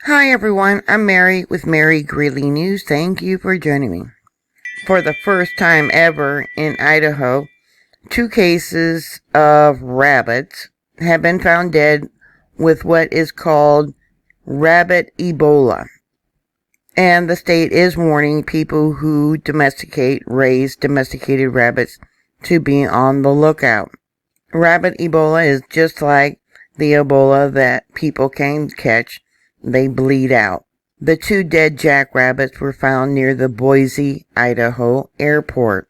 Hi everyone, I'm Mary with Mary Greeley News. Thank you for joining me. For the first time ever in Idaho, 2 cases of rabbits have been found dead with what is called rabbit Ebola. And the state is warning people who raise domesticated rabbits to be on the lookout. Rabbit Ebola is just like the Ebola that people can catch. They bleed out. The 2 dead jackrabbits were found near the Boise, Idaho airport.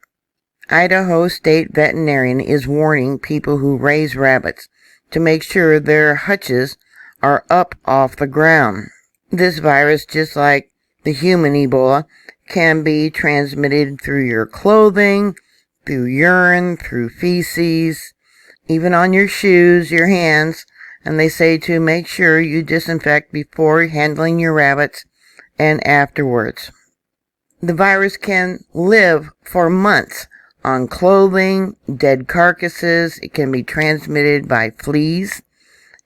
Idaho State Veterinarian is warning people who raise rabbits to make sure their hutches are up off the ground. This virus, just like the human Ebola, can be transmitted through your clothing, through urine, through feces, even on your shoes, your hands, and they say to make sure you disinfect before handling your rabbits and afterwards. The virus can live for months on clothing, dead carcasses. It can be transmitted by fleas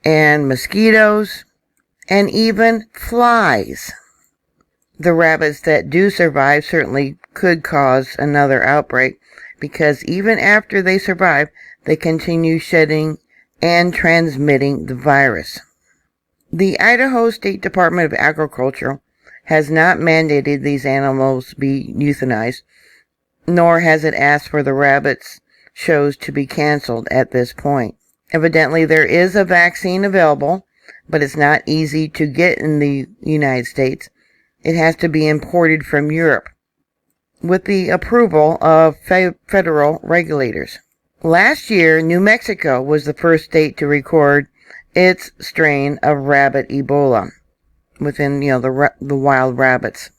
and mosquitoes and even flies. The rabbits that do survive certainly could cause another outbreak because even after they survive, they continue shedding and transmitting the virus. The Idaho State Department of Agriculture has not mandated these animals be euthanized, nor has it asked for the rabbits shows to be canceled at this point. Evidently, there is a vaccine available, but it's not easy to get in the United States. It has to be imported from Europe with the approval of federal regulators. Last year, New Mexico was the first state to record its strain of rabbit Ebola within, the wild rabbits,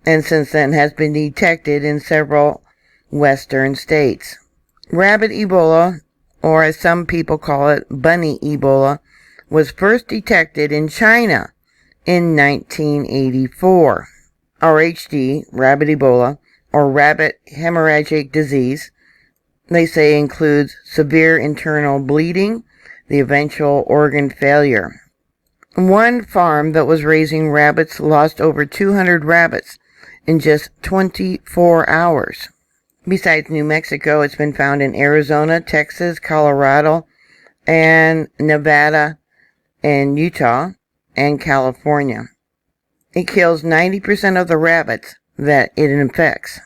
and since then has been detected in several western states. Rabbit Ebola, or as some people call it, bunny Ebola, was first detected in China in 1984. RHD, rabbit Ebola, or rabbit hemorrhagic disease, they say includes severe internal bleeding, the eventual organ failure. One farm that was raising rabbits lost over 200 rabbits in just 24 hours. Besides New Mexico, it's been found in Arizona, Texas, Colorado, and Nevada, and Utah, and California. It kills 90% of the rabbits that it infects.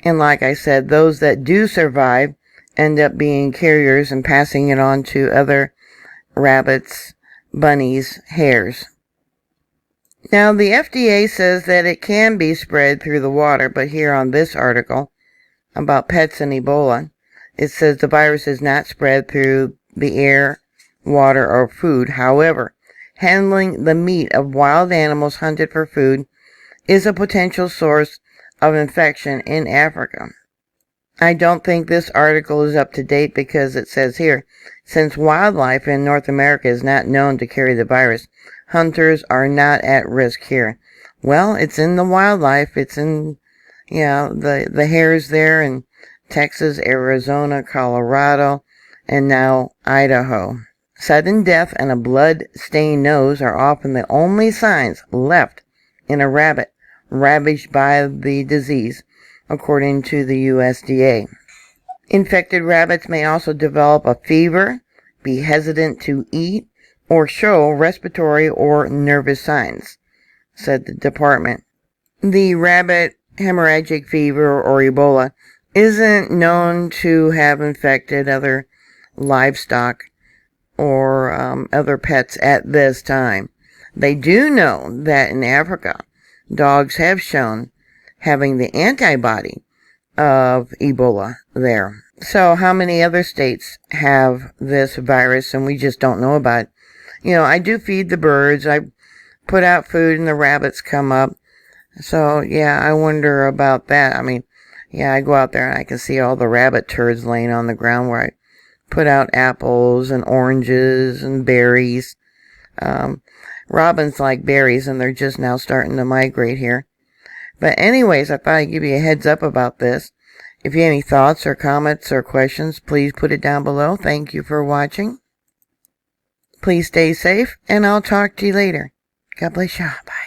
And like I said, those that do survive end up being carriers and passing it on to other rabbits, bunnies, hares. Now, the FDA says that it can be spread through the water, but here on this article about pets and Ebola, it says the virus is not spread through the air, water, or food. However, handling the meat of wild animals hunted for food is a potential source of infection in Africa. I don't think this article is up to date because it says here, since wildlife in North America is not known to carry the virus, hunters are not at risk here. Well, it's in the wildlife. It's in, the hares there in Texas, Arizona, Colorado, and now Idaho. Sudden death and a blood-stained nose are often the only signs left in a rabbit ravaged by the disease, according to the USDA. Infected rabbits may also develop a fever, be hesitant to eat, or show respiratory or nervous signs, said the department. The rabbit hemorrhagic fever, or Ebola, isn't known to have infected other livestock or other pets at this time. They do know that in Africa, dogs have shown having the antibody of Ebola there. So how many other states have this virus and we just don't know about it? I do feed the birds. I put out food and the rabbits come up. So, I wonder about that. I go out there and I can see all the rabbit turds laying on the ground where I put out apples and oranges and berries. Robins like berries, and they're just now starting to migrate here. But anyways, I thought I'd give you a heads up about this. If you have any thoughts or comments or questions, please put it down below. Thank you for watching. Please stay safe, and I'll talk to you later. God bless you. Bye.